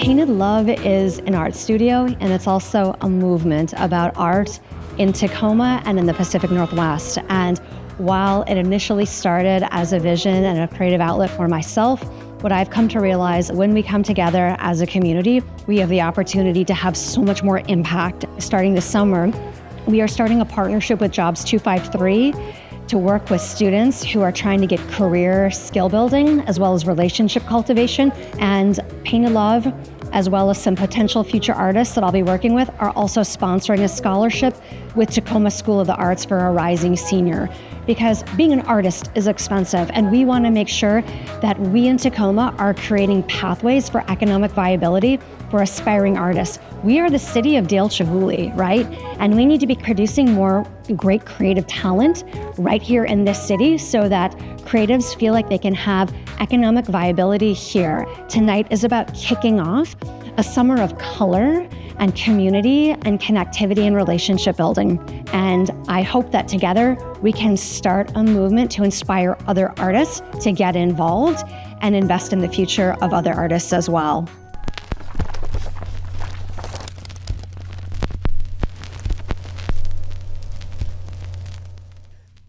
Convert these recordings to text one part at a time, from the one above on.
Painted Love is an art studio, and it's also a movement about art in Tacoma and in the Pacific Northwest. And while it initially started as a vision and a creative outlet for myself, what I've come to realize, when we come together as a community, we have the opportunity to have so much more impact. Starting this summer, we are starting a partnership with Jobs 253 to work with students who are trying to get career skill building as well as relationship cultivation. And Painted Love, as well as some potential future artists that I'll be working with, are also sponsoring a scholarship with Tacoma School of the Arts for a rising senior. Because being an artist is expensive, and we want to make sure that we in Tacoma are creating pathways for economic viability for aspiring artists. We are the city of Dale Chihuly, right? And we need to be producing more great creative talent right here in this city so that creatives feel like they can have economic viability here. Tonight is about kicking off a summer of color and community and connectivity and relationship building. And I hope that together we can start a movement to inspire other artists to get involved and invest in the future of other artists as well.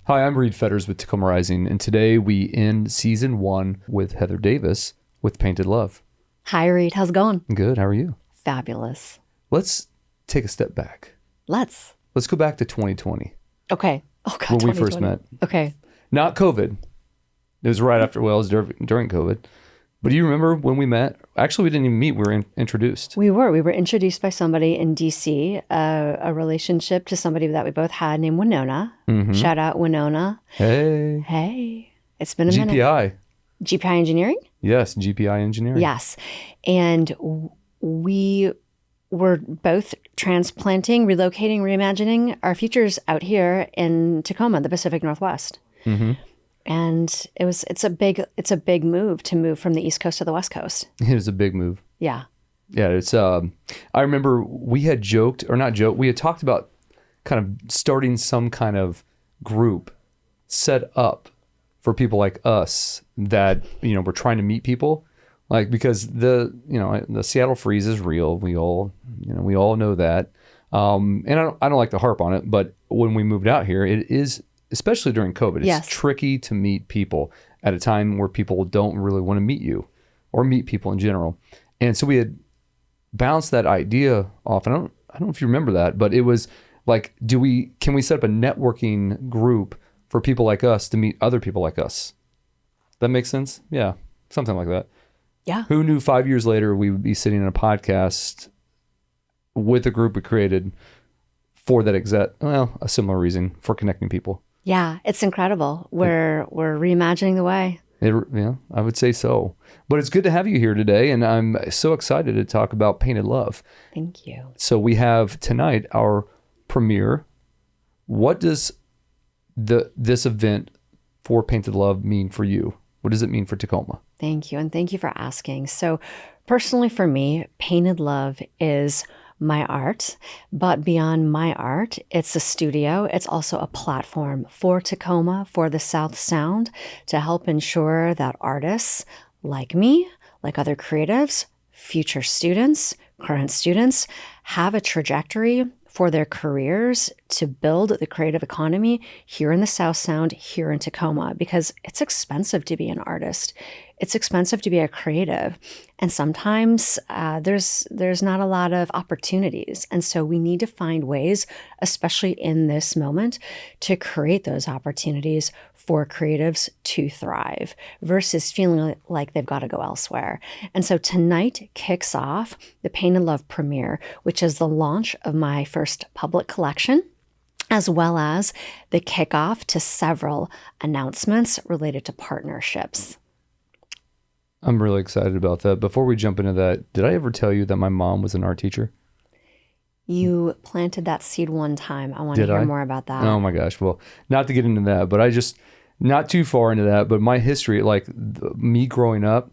Hi, I'm Reed Fetters with Tacoma Rising, and today we end season 1 with Heather Davis with Painted Love. Hi, Reed. How's it going? Good. How are you? Fabulous. Let's take a step back. Let's go back to 2020. Okay. Oh, God, when we first met. Okay. Not COVID. It was right after, well, it was during COVID. But do you remember when we met? Actually, we didn't even meet. We were introduced. We were introduced by somebody in D.C., a relationship to somebody that we both had named Winona. Mm-hmm. Shout out, Winona. Hey. It's been a minute. GPI Engineering? Yes, GPI Engineering. Yes. And we were both transplanting, relocating, reimagining our futures out here in Tacoma, the Pacific Northwest. Mm-hmm. And it's a big move to move from the East Coast to the West Coast. It is a big move. Yeah. Yeah, it's I remember we had we had talked about kind of starting some kind of group set up for people like us that, we're trying to meet people. Like, because the Seattle freeze is real. We all know that. And I don't like to harp on it, but when we moved out here, it is, especially during COVID, it's tricky to meet people at a time where people don't really want to meet you or meet people in general. And so we had bounced that idea off. I don't know if you remember that, but it was like, can we set up a networking group for people like us to meet other people like us? That makes sense? Yeah, something like that. Yeah. Who knew 5 years later we would be sitting in a podcast with a group we created for that a similar reason, for connecting people. Yeah, it's incredible. We're reimagining the way. Yeah, I would say so. But it's good to have you here today, and I'm so excited to talk about Painted Love. Thank you. So we have tonight our premiere. What does this event for Painted Love mean for you? What does it mean for Tacoma? Thank you, and thank you for asking. So personally for me, Painted Love is my art, but beyond my art, it's a studio. It's also a platform for Tacoma, for the South Sound, to help ensure that artists like me, like other creatives, future students, current students, have a trajectory for their careers to build the creative economy here in the South Sound, here in Tacoma, because it's expensive to be an artist. It's expensive to be a creative. And sometimes there's not a lot of opportunities. And so we need to find ways, especially in this moment, to create those opportunities for creatives to thrive versus feeling like they've got to go elsewhere. And so tonight kicks off the Painted Love premiere, which is the launch of my first public collection, as well as the kickoff to several announcements related to partnerships. I'm really excited about that. Before we jump into that, did I ever tell you that my mom was an art teacher? You planted that seed one time. I want to hear more about that. Oh my gosh. Well, not to get into that, but not too far into that, but my history, like me growing up,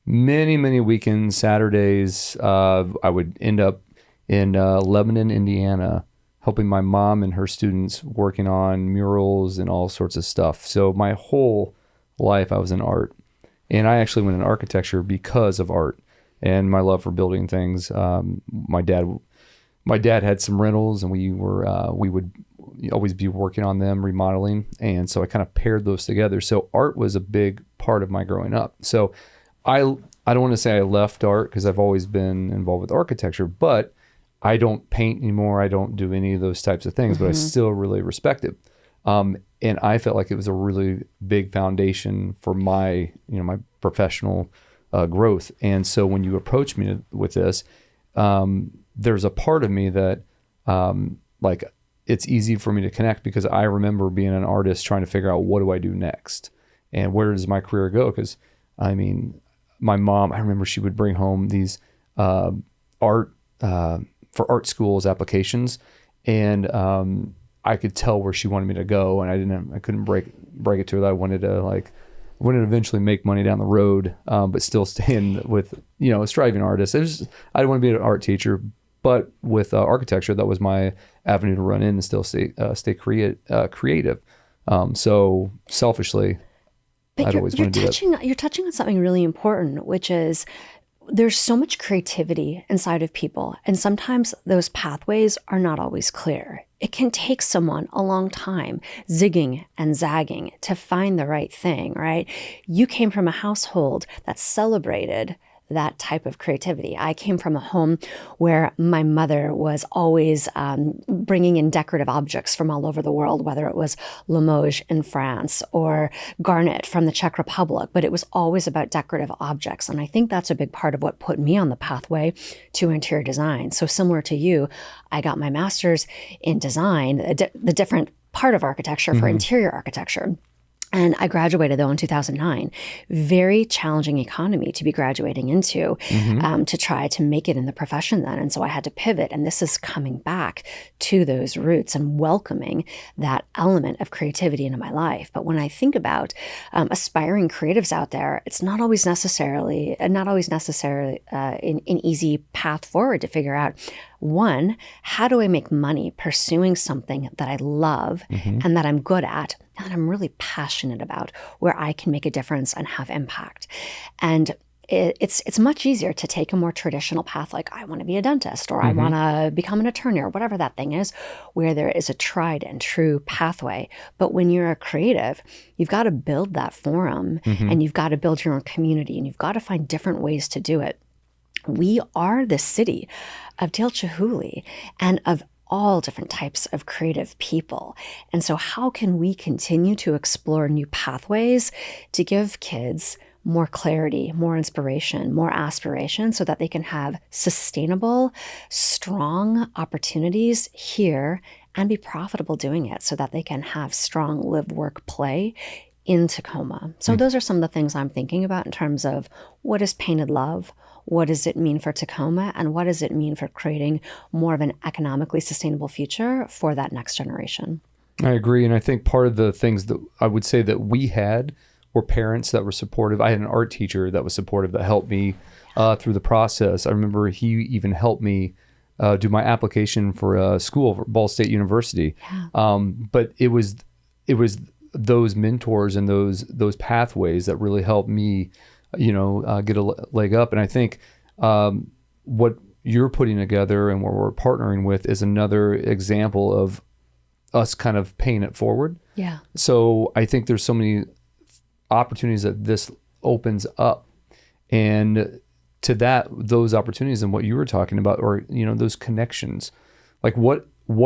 many weekends, Saturdays, I would end up in Lebanon, Indiana, helping my mom and her students working on murals and all sorts of stuff. So my whole life I was in art. And I actually went in architecture because of art. and my love for building things. My dad had some rentals, and we would always be working on them, remodeling, and so I kind of paired those together. So art was a big part of my growing up. So I don't want to say I left art, because I've always been involved with architecture, but I don't paint anymore. I don't do any of those types of things, but I still really respect it. And I felt like it was a really big foundation for my professional growth. And so when you approach me with this, there's a part of me that like it's easy for me to connect, because I remember being an artist trying to figure out, what do I do next and where does my career go? Because I mean, my mom, I remember she would bring home these art for art schools applications, and I could tell where she wanted me to go, and I couldn't break it to her that I wanted to eventually make money down the road, but still stay in with, a striving artist. I didn't want to be an art teacher, but with architecture, that was my avenue to run in and still stay creative. So selfishly, I'd always want to do that. You're touching on something really important, which is there's so much creativity inside of people, and sometimes those pathways are not always clear. It can take someone a long time, zigging and zagging, to find the right thing, right? You came from a household that celebrated that type of creativity. I came from a home where my mother was always bringing in decorative objects from all over the world, whether it was Limoges in France or garnet from the Czech Republic, but it was always about decorative objects. And I think that's a big part of what put me on the pathway to interior design. So similar to you, I got my master's in design, the different part of architecture for interior architecture. And I graduated, though, in 2009. Very challenging economy to be graduating into, to try to make it in the profession then. And so I had to pivot. And this is coming back to those roots and welcoming that element of creativity into my life. But when I think about aspiring creatives out there, it's not always necessarily an easy path forward to figure out, one, how do I make money pursuing something that I love and that I'm good at and that I'm really passionate about, where I can make a difference and have impact? And it's much easier to take a more traditional path, like I want to be a dentist, or I want to become an attorney, or whatever that thing is, where there is a tried and true pathway. But when you're a creative, you've got to build that forum, and you've got to build your own community, and you've got to find different ways to do it. We are the city of Dale Chihuly and of all different types of creative people. And so how can we continue to explore new pathways to give kids more clarity, more inspiration, more aspiration, so that they can have sustainable, strong opportunities here and be profitable doing it, so that they can have strong live, work, play in Tacoma. So those are some of the things I'm thinking about in terms of, what is Painted Love? What does it mean for Tacoma? And what does it mean for creating more of an economically sustainable future for that next generation? I agree. And I think part of the things that I would say that we had were parents that were supportive. I had an art teacher that was supportive, that helped me through the process. I remember he even helped me do my application for a school, for Ball State University. But it was those mentors and those pathways that really helped me, get a leg up. And I think what you're putting together and what we're partnering with is another example of us kind of paying it forward. Yeah. So I think there's so many opportunities that this opens up, and to those opportunities and what you were talking about, or those connections, like what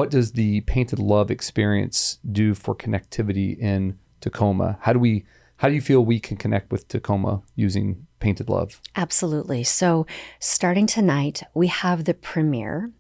does the Painted Love experience do for connectivity in Tacoma? How do you feel we can connect with Tacoma using Painted Love? Absolutely. So starting tonight, we have the premiere,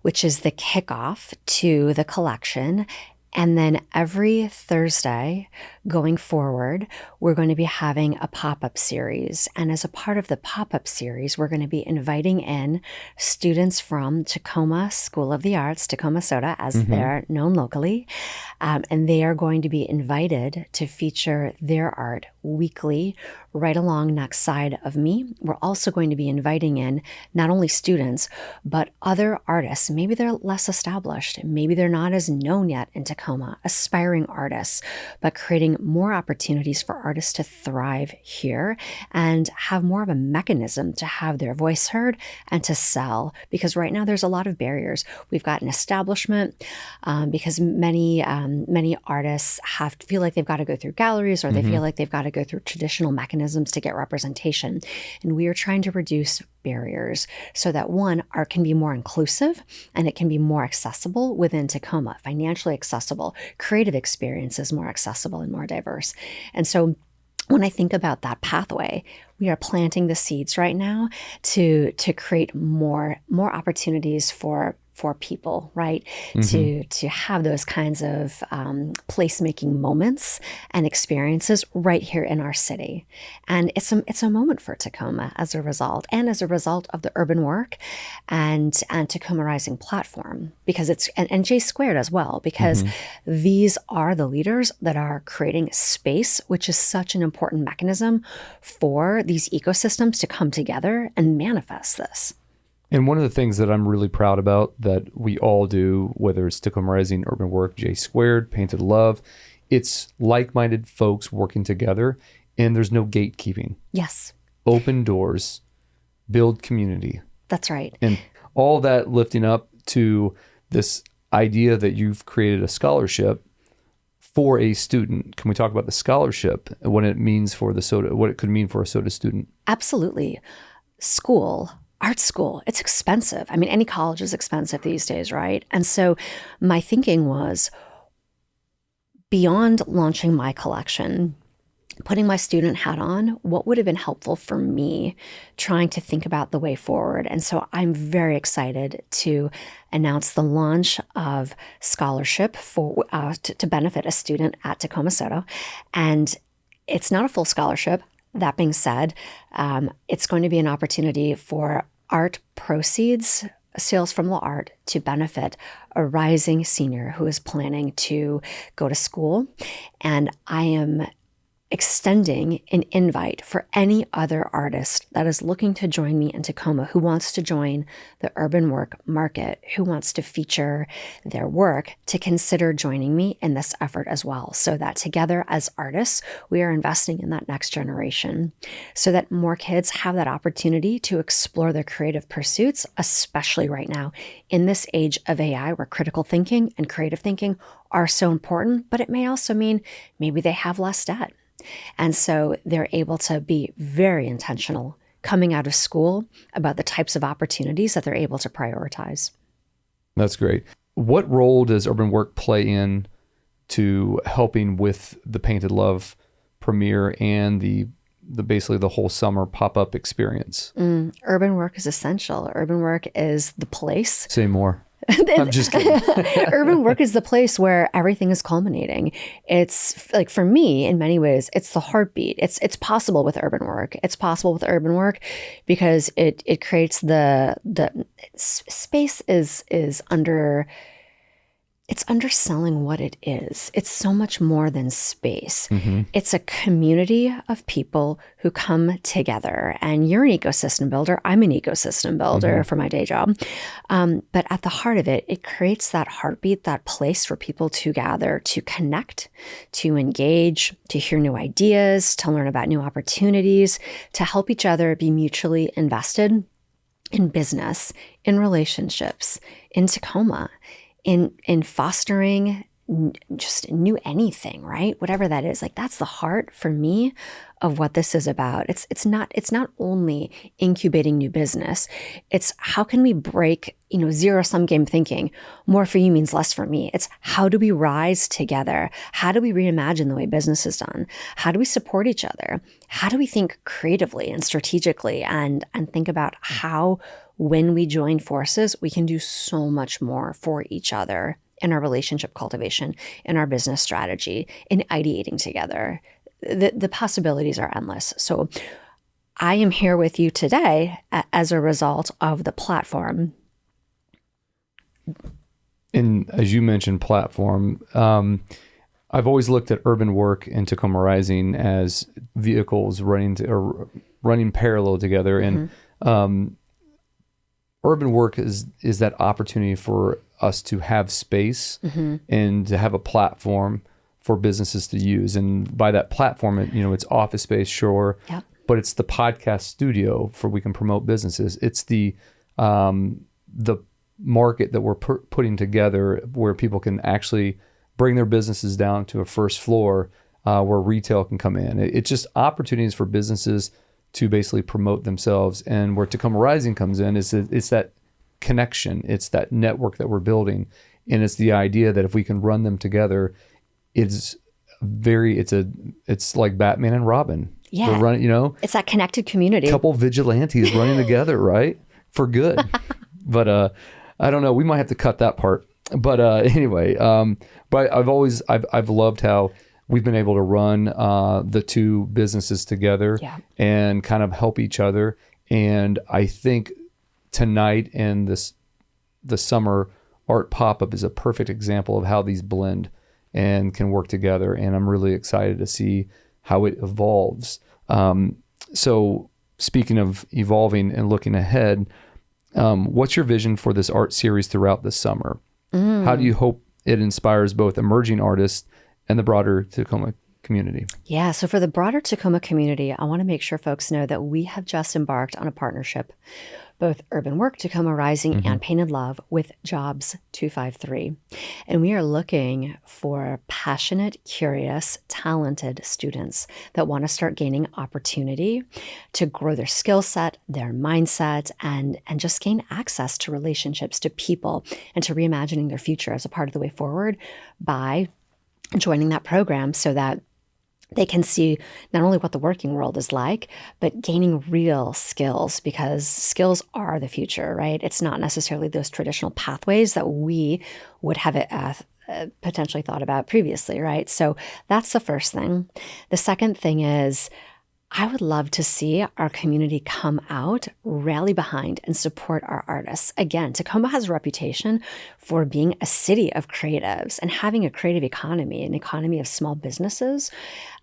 which is the kickoff to the collection. And then every Thursday going forward, we're going to be having a pop-up series. And as a part of the pop-up series, we're going to be inviting in students from Tacoma School of the Arts, Tacoma SOTA, as they're known locally. And they are going to be invited to feature their art weekly right along next side of me. We're also going to be inviting in not only students, but other artists. Maybe they're less established. Maybe they're not as known yet in Tacoma, aspiring artists, but creating more opportunities for artists to thrive here and have more of a mechanism to have their voice heard and to sell. Because right now there's a lot of barriers. We've got an establishment because many artists feel like they've got to go through galleries, or they feel like they've got to go through traditional mechanisms to get representation. And we are trying to reduce barriers so that, one, art can be more inclusive and it can be more accessible within Tacoma, financially accessible, creative experiences more accessible and more diverse. And so when I think about that pathway, we are planting the seeds right now to create more opportunities for people, right? To have those kinds of placemaking moments and experiences right here in our city. And it's a moment for Tacoma as a result, and as a result of the urban work and Tacoma Rising platform, because it's and J Squared as well, because these are the leaders that are creating space, which is such an important mechanism for these ecosystems to come together and manifest this. And one of the things that I'm really proud about that we all do, whether it's Tacoma Rising, Urban Work, J Squared, PaintedLove, it's like-minded folks working together, and there's no gatekeeping. Yes. Open doors, build community. That's right. And all that lifting up to this idea that you've created a scholarship for a student. Can we talk about the scholarship and what it means for the SOTA, what it could mean for a SOTA student? Absolutely. Art school, it's expensive. I mean, any college is expensive these days, right? And so my thinking was, beyond launching my collection, putting my student hat on, what would have been helpful for me trying to think about the way forward? And so I'm very excited to announce the launch of scholarship for to benefit a student at Tacoma SOTA. And it's not a full scholarship. That being said, it's going to be an opportunity for art proceeds, sales from the art, to benefit a rising senior who is planning to go to school. And I am extending an invite for any other artist that is looking to join me in Tacoma, who wants to join the urban work market, who wants to feature their work, to consider joining me in this effort as well, so that together as artists, we are investing in that next generation, so that more kids have that opportunity to explore their creative pursuits, especially right now in this age of AI, where critical thinking and creative thinking are so important, but it may also mean maybe they have less debt. And so they're able to be very intentional coming out of school about the types of opportunities that they're able to prioritize. That's great. What role does urban work play in to helping with the PaintedLove premiere and the basically the whole summer pop-up experience? Urban work is essential. Urban work is the place. Say more. I'm just kidding. Urban work is the place where everything is culminating. It's like, for me, in many ways, it's the heartbeat. It's possible with urban work. It's possible with urban work because it creates the space is under. It's underselling what it is. It's so much more than space. It's a community of people who come together. And you're an ecosystem builder. I'm an ecosystem builder for my day job. But at the heart of it, it creates that heartbeat, that place for people to gather, to connect, to engage, to hear new ideas, to learn about new opportunities, to help each other be mutually invested in business, in relationships, in Tacoma, in fostering just new anything, right? Whatever that is, like, that's the heart for me of what this is about. It's not only incubating new business. It's how can we break, zero-sum game thinking. More for you means less for me. It's how do we rise together? How do we reimagine the way business is done? How do we support each other? How do we think creatively and strategically and think about how, when we join forces, we can do so much more for each other in our relationship cultivation, in our business strategy, in ideating together. The possibilities are endless. So I am here with you today as a result of the platform. And as you mentioned, platform, I've always looked at Urban Work and Tacoma Rising as vehicles running parallel together, and Urban Work is that opportunity for us to have space and to have a platform for businesses to use. And by that platform, it's office space, sure, Yep. but it's the podcast studio for we can promote businesses. It's the market that we're putting together where people can actually bring their businesses down to a first floor where retail can come in. It's just opportunities for businesses to basically promote themselves. And where Tacoma Rising comes in is it's that connection. It's that network that we're building. And it's the idea that if we can run them together, it's like Batman and Robin. Yeah. They're running, It's that connected community. a couple vigilantes running together, right? For good. But I don't know. We might have to cut that part. But anyway, but I've loved how we've been able to run the two businesses together and kind of help each other. And I think tonight and the summer art pop-up is a perfect example of how these blend and can work together. And I'm really excited to see how it evolves. So speaking of evolving and looking ahead, what's your vision for this art series throughout the summer? How do you hope it inspires both emerging artists and the broader Tacoma community? Yeah, so for the broader Tacoma community, I want to make sure folks know that we have just embarked on a partnership, both Urban Work, Tacoma Rising, and PaintedLove with Jobs 253. And we are looking for passionate, curious, talented students that want to start gaining opportunity to grow their skill set, their mindset, and just gain access to relationships, to people, and to reimagining their future as a part of the way forward by joining that program so that they can see not only what the working world is like, but gaining real skills, because skills are the future, right? It's not necessarily those traditional pathways that we would have potentially thought about previously, right? So that's the first thing. The second thing is, I would love to see our community come out, rally behind, and support our artists. Again, Tacoma has a reputation for being a city of creatives and having a creative economy, an economy of small businesses.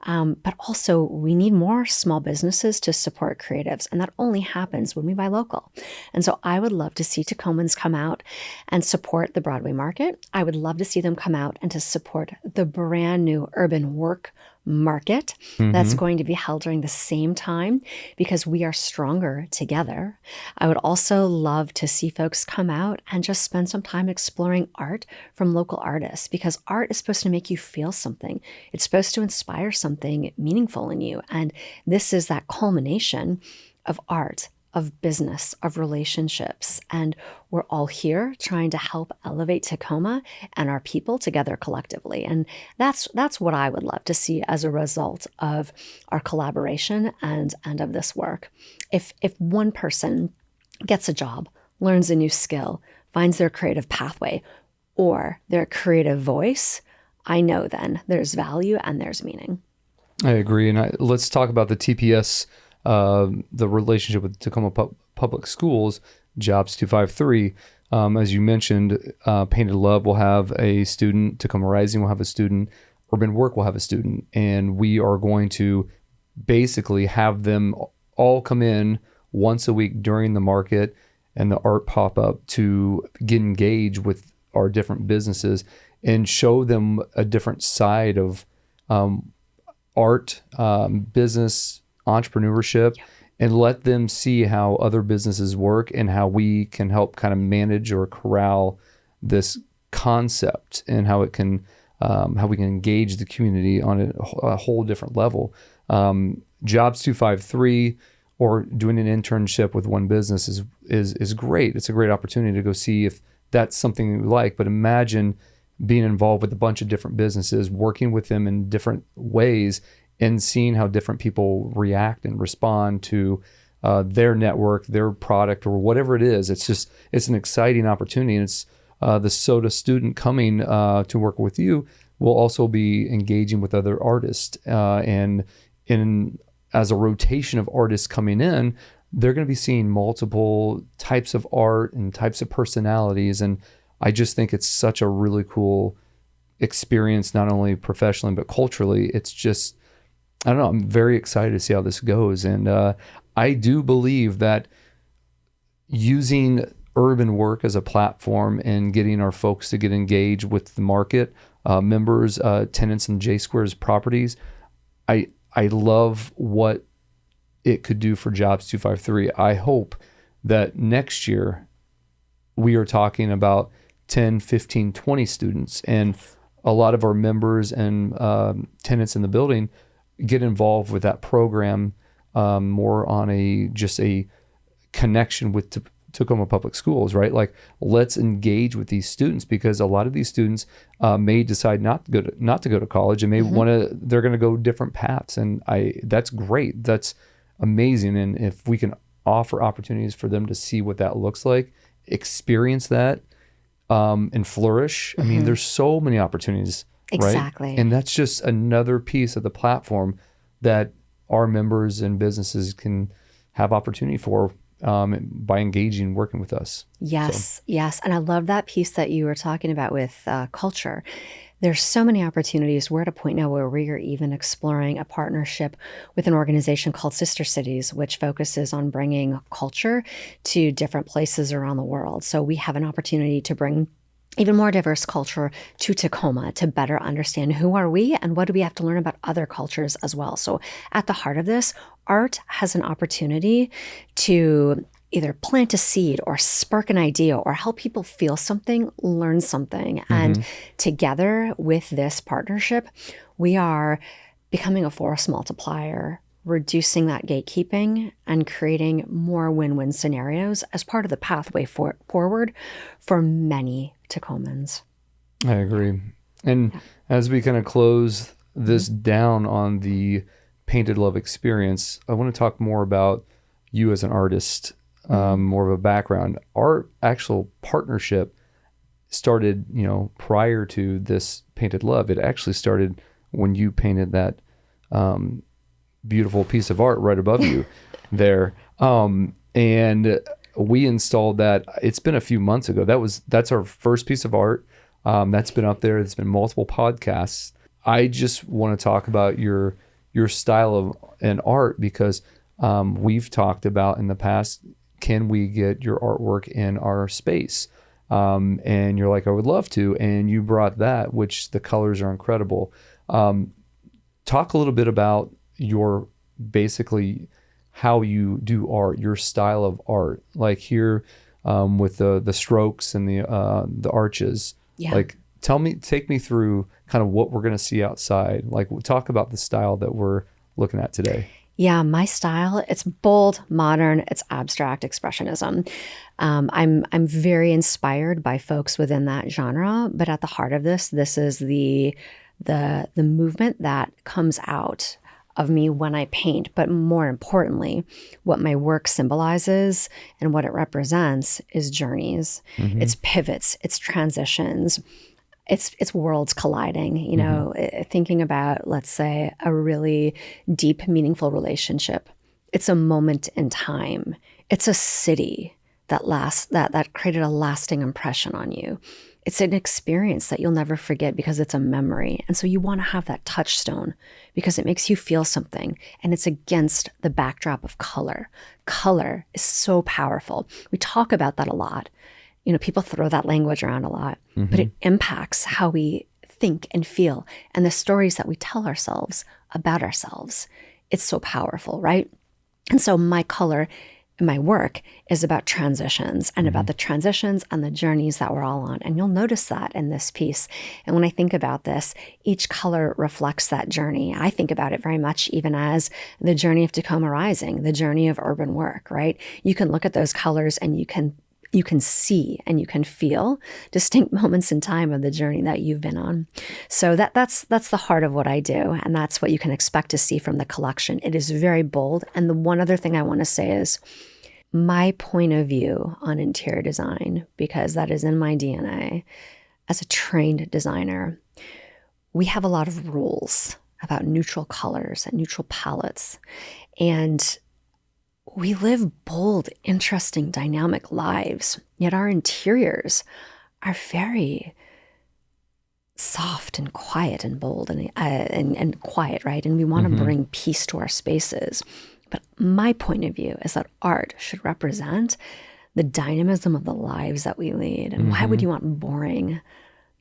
But also, we need more small businesses to support creatives. And that only happens when we buy local. And so I would love to see Tacomans come out and support the Broadway market. I would love to see them come out and to support the brand new Urban Work market that's going to be held during the same time, because we are stronger together. I would also love to see folks come out and just spend some time exploring art from local artists, because art is supposed to make you feel something. It's supposed to inspire something meaningful in you. And this is that culmination of art, of business, of relationships. And we're all here trying to help elevate Tacoma and our people together collectively. And that's what I would love to see as a result of our collaboration and of this work. If one person gets a job, learns a new skill, finds their creative pathway or their creative voice, I know then there's value and there's meaning. I agree. And let's talk about the TPS, the relationship with Tacoma Public Schools, Jobs 253. As you mentioned, PaintedLove will have a student, Tacoma Rising will have a student, Urban Work will have a student, and we are going to basically have them all come in once a week during the market and the art pop-up to get engaged with our different businesses and show them a different side of art, business, entrepreneurship, and let them see how other businesses work and how we can help kind of manage or corral this concept and how it can, how we can engage the community on a whole different level. Jobs 253 or doing an internship with one business is great. It's a great opportunity to go see if that's something you like. But imagine being involved with a bunch of different businesses, working with them in different ways, and seeing how different people react and respond to their network, their product, or whatever it is. It's an exciting opportunity. And it's the SOTA student coming to work with you will also be engaging with other artists. And as a rotation of artists coming in, they're going to be seeing multiple types of art and types of personalities. And I just think it's such a really cool experience, not only professionally, but culturally. It's just, I don't know, I'm very excited to see how this goes. And I do believe that using urban work as a platform and getting our folks to get engaged with the market, members, tenants, and J Square's properties, I love what it could do for Jobs 253. I hope that next year we are talking about 10, 15, 20 students, and a lot of our members and tenants in the building get involved with that program more on just a connection with Tacoma Public Schools, right? Like, let's engage with these students, because a lot of these students may decide not to go to college, and may they're going to go different paths, and that's great. That's amazing. And if we can offer opportunities for them to see what that looks like, experience that, and flourish. I mean, there's so many opportunities, Exactly. right? And that's just another piece of the platform that our members and businesses can have opportunity for by engaging, working with us. Yes, yes. And I love that piece that you were talking about with culture. There's so many opportunities. We're at a point now where we are even exploring a partnership with an organization called Sister Cities, which focuses on bringing culture to different places around the world. So we have an opportunity to bring even more diverse culture to Tacoma to better understand who are we and what do we have to learn about other cultures as well. So at the heart of this, art has an opportunity to either plant a seed or spark an idea or help people feel something, learn something. And together with this partnership, we are becoming a force multiplier, reducing that gatekeeping and creating more win-win scenarios as part of the pathway forward for many Tacomans. I agree. And as we kind of close this down on the Painted Love experience, I want to talk more about you as an artist, more of a background. Our actual partnership started, prior to this Painted Love. It actually started when you painted that beautiful piece of art right above you there. And we installed that. It's been a few months ago. That's our first piece of art. That's been up there. It's been multiple podcasts. I just want to talk about your style of an art, because we've talked about in the past, can we get your artwork in our space? And you're like, I would love to. And you brought that, which the colors are incredible. Talk a little bit about your basically how you do art, your style of art, like here with the strokes and the arches. Yeah. Like, take me through kind of what we're going to see outside. Like, talk about the style that we're looking at today. Yeah, my style, it's bold, modern, it's abstract expressionism. I'm very inspired by folks within that genre, but at the heart of this is the movement that comes out of me when I paint, but more importantly, what my work symbolizes and what it represents is journeys. It's pivots, it's transitions, it's worlds colliding, thinking about, let's say, a really deep, meaningful relationship. It's a moment in time. It's a city that created a lasting impression on you. It's an experience that you'll never forget because it's a memory. And so you want to have that touchstone because it makes you feel something, and it's against the backdrop of color. Color is so powerful. We talk about that a lot. People throw that language around a lot, but it impacts how we think and feel and the stories that we tell ourselves about ourselves. It's so powerful, right? And so my color in my work is about transitions and about the transitions and the journeys that we're all on. And you'll notice that in this piece. And when I think about this, each color reflects that journey. I think about it very much even as the journey of Tacoma Rising, the journey of urban work, right? You can look at those colors and you can see and you can feel distinct moments in time of the journey that you've been on. So that's the heart of what I do. And that's what you can expect to see from the collection. It is very bold. And the one other thing I want to say is my point of view on interior design, because that is in my DNA as a trained designer. We have a lot of rules about neutral colors and neutral palettes. And we live bold, interesting, dynamic lives, yet our interiors are very soft and quiet and bold and quiet, right? And we want to bring peace to our spaces. But my point of view is that art should represent the dynamism of the lives that we lead. And why would you want boring,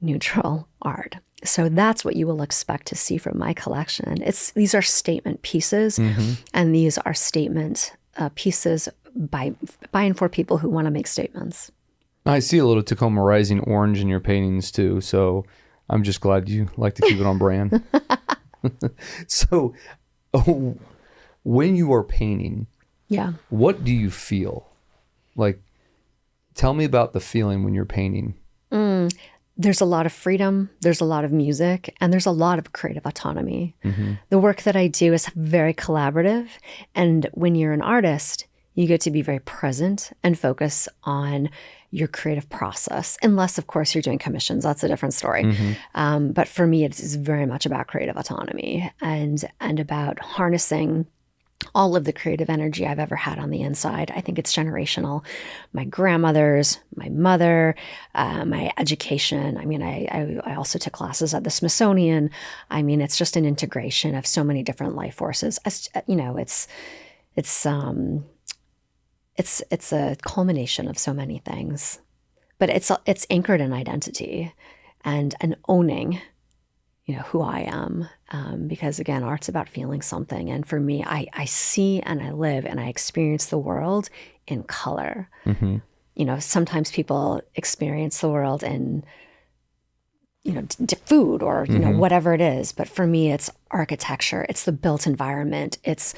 neutral art? So that's what you will expect to see from my collection. These are statement pieces, and these are statement pieces by and for people who want to make statements. I see a little Tacoma Rising orange in your paintings too, so I'm just glad you like to keep it on brand. So, when you are painting, what do you feel? Like, tell me about the feeling when you're painting. There's a lot of freedom, there's a lot of music, and there's a lot of creative autonomy. The work that I do is very collaborative, and when you're an artist, you get to be very present and focus on your creative process, unless, of course, you're doing commissions. That's a different story. But for me, it's very much about creative autonomy and about harnessing all of the creative energy I've ever had on the inside. I think it's generational. My grandmothers, my mother, my education. I mean, I also took classes at the Smithsonian. I mean, it's just an integration of so many different life forces. You know, it's a culmination of so many things, but it's anchored in identity and owning, you know, who I am. Because again, art's about feeling something. And for me, I see and I live and I experience the world in color. You know, sometimes people experience the world in, you know, food or, you know, whatever it is. But for me, it's architecture. It's the built environment. It's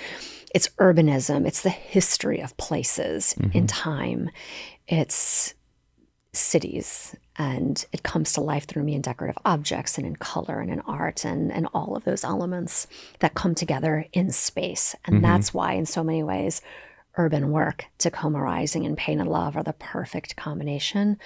urbanism. It's the history of places in time. It's cities, and it comes to life through me in decorative objects and in color and in art and all of those elements that come together in space. And that's why, in so many ways, urban work, Tacoma Rising, and PaintedLove are the perfect combination.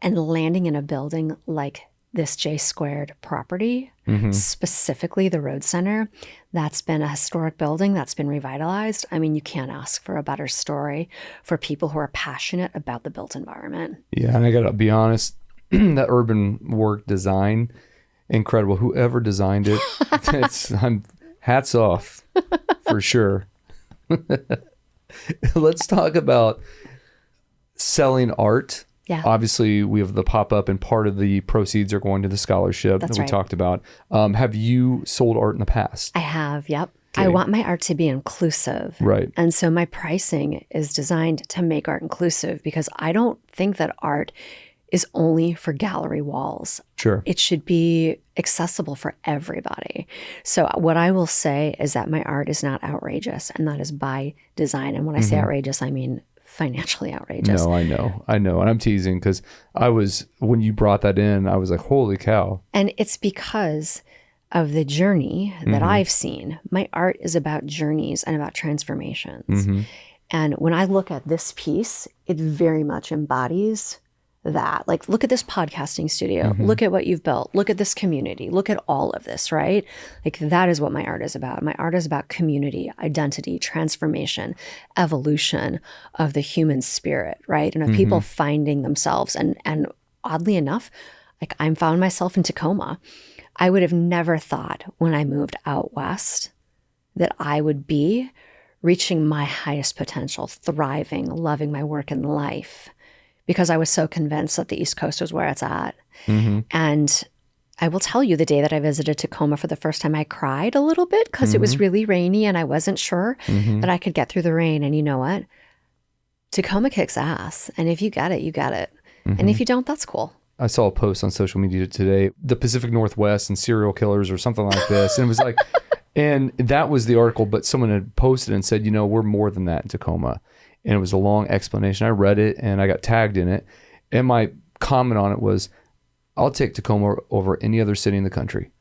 And landing in a building like this J-squared property, specifically the Road Center, that's been a historic building that's been revitalized. I mean, you can't ask for a better story for people who are passionate about the built environment. Yeah, and I gotta be honest, that urban work design, incredible. Whoever designed it, I'm hats off for sure. Let's talk about selling art. Yeah. Obviously, we have the pop-up, and part of the proceeds are going to the scholarship that we talked about. Have you sold art in the past? I have, yep. Okay. I want my art to be inclusive. Right. And so my pricing is designed to make art inclusive, because I don't think that art is only for gallery walls. Sure. It should be accessible for everybody. So what I will say is that my art is not outrageous, and that is by design. And when I say outrageous, I mean financially outrageous. No, I know. And I'm teasing, because when you brought that in, I was like, holy cow. And it's because of the journey that I've seen. My art is about journeys and about transformations. And when I look at this piece, it very much embodies that. Like, look at this podcasting studio. Look at what you've built. Look at this community. Look at all of this, right? Like, that is what my art is about. My art is about community, identity, transformation, evolution of the human spirit, right? And of people finding themselves. And oddly enough, like, I found myself in Tacoma. I would have never thought when I moved out west that I would be reaching my highest potential, thriving, loving my work and life, because I was so convinced that the East Coast was where it's at. And I will tell you, the day that I visited Tacoma for the first time, I cried a little bit, because it was really rainy and I wasn't sure that I could get through the rain. And you know what? Tacoma kicks ass. And if you get it, you get it. And if you don't, that's cool. I saw a post on social media today, the Pacific Northwest and serial killers or something like this. And it was like, and that was the article, but someone had posted and said, you know, we're more than that in Tacoma. And it was a long explanation. I read it and I got tagged in it. And my comment on it was, I'll take Tacoma over any other city in the country.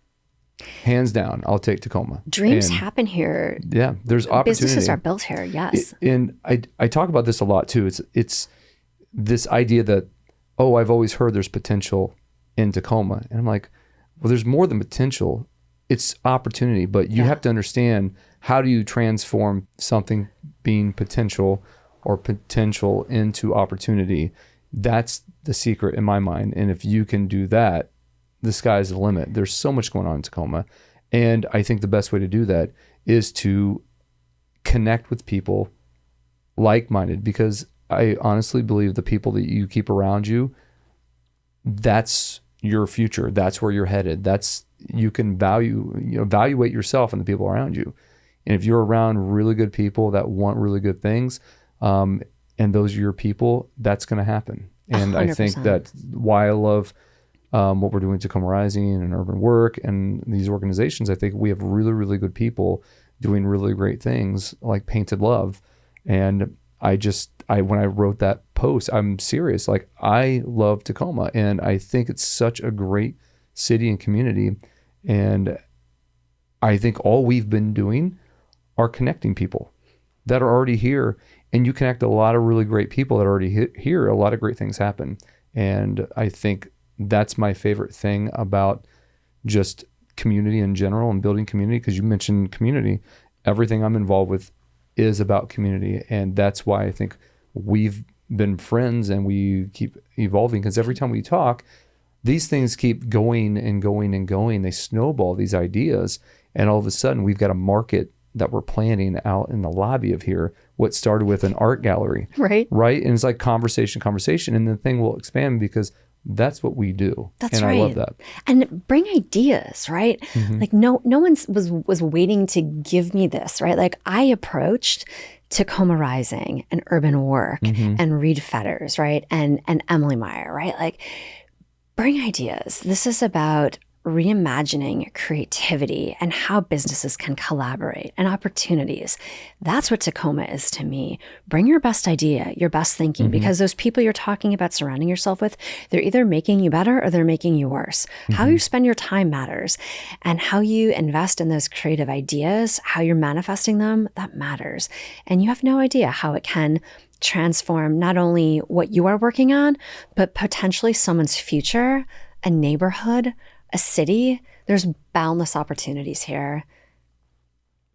Hands down, I'll take Tacoma. Dreams happen here. Yeah, there's opportunity. Businesses are built here, yes. And I talk about this a lot too. It's this idea that, oh, I've always heard there's potential in Tacoma. And I'm like, well, there's more than potential. It's opportunity. But you have to understand, how do you transform something being potential or potential into opportunity? That's the secret in my mind. And if you can do that, the sky's the limit. There's so much going on in Tacoma. And I think the best way to do that is to connect with people like-minded, because I honestly believe the people that you keep around you, that's your future. That's where you're headed. You can evaluate yourself and the people around you. And if you're around really good people that want really good things, and those are your people, that's going to happen. And 100%. I think that's why I love what we're doing at Tacoma Rising and Urban Work and these organizations. I think we have really, really good people doing really great things like PaintedLove. And when I wrote that post, I'm serious. Like, I love Tacoma, and I think it's such a great city and community. And I think all we've been doing are connecting people that are already here. And you connect a lot of really great people that are already here. A lot of great things happen. And I think that's my favorite thing about just community in general and building community, because you mentioned community. Everything I'm involved with is about community. And that's why I think we've been friends and we keep evolving, because every time we talk, these things keep going and going and going. They snowball, these ideas. And all of a sudden we've got a market that we're planning out in the lobby of here, what started with an art gallery. Right. And it's like conversation. And the thing will expand because that's what we do. That's and right. I love that. And bring ideas, right? Mm-hmm. Like no one was waiting to give me this, right? Like, I approached Tacoma Rising and Urban Work and Reed Fetters, right? And Emily Meyer, right? Like, bring ideas. This is about reimagining creativity and how businesses can collaborate and opportunities. That's what Tacoma is to me. Bring your best idea, your best thinking, because those people you're talking about surrounding yourself with, they're either making you better or they're making you worse. How you spend your time matters, and how you invest in those creative ideas, how you're manifesting them, that matters. And you have no idea how it can transform not only what you are working on, but potentially someone's future, a neighborhood, a city. There's boundless opportunities here.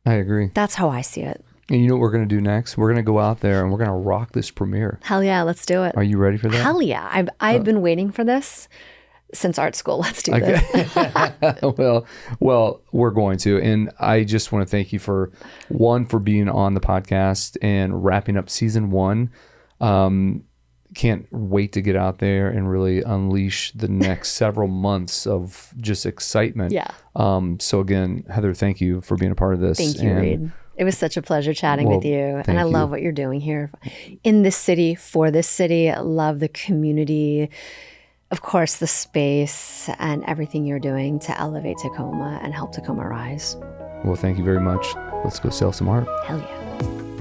I agree. That's how I see it. And you know what we're going to do next? We're going to go out there and we're going to rock this premiere. Hell yeah, let's do it. Are you ready for that? Hell yeah. I've been waiting for this since art school. Let's do this. Well, we're going to. And I just want to thank you for being on the podcast and wrapping up season 1. Can't wait to get out there and really unleash the next several months of just excitement. Yeah. So again, Heather, thank you for being a part of this. Thank you, Reed. It was such a pleasure chatting with you. And I love what you're doing here in this city, for this city. I love the community, of course, the space, and everything you're doing to elevate Tacoma and help Tacoma rise. Well, thank you very much. Let's go sell some art. Hell yeah.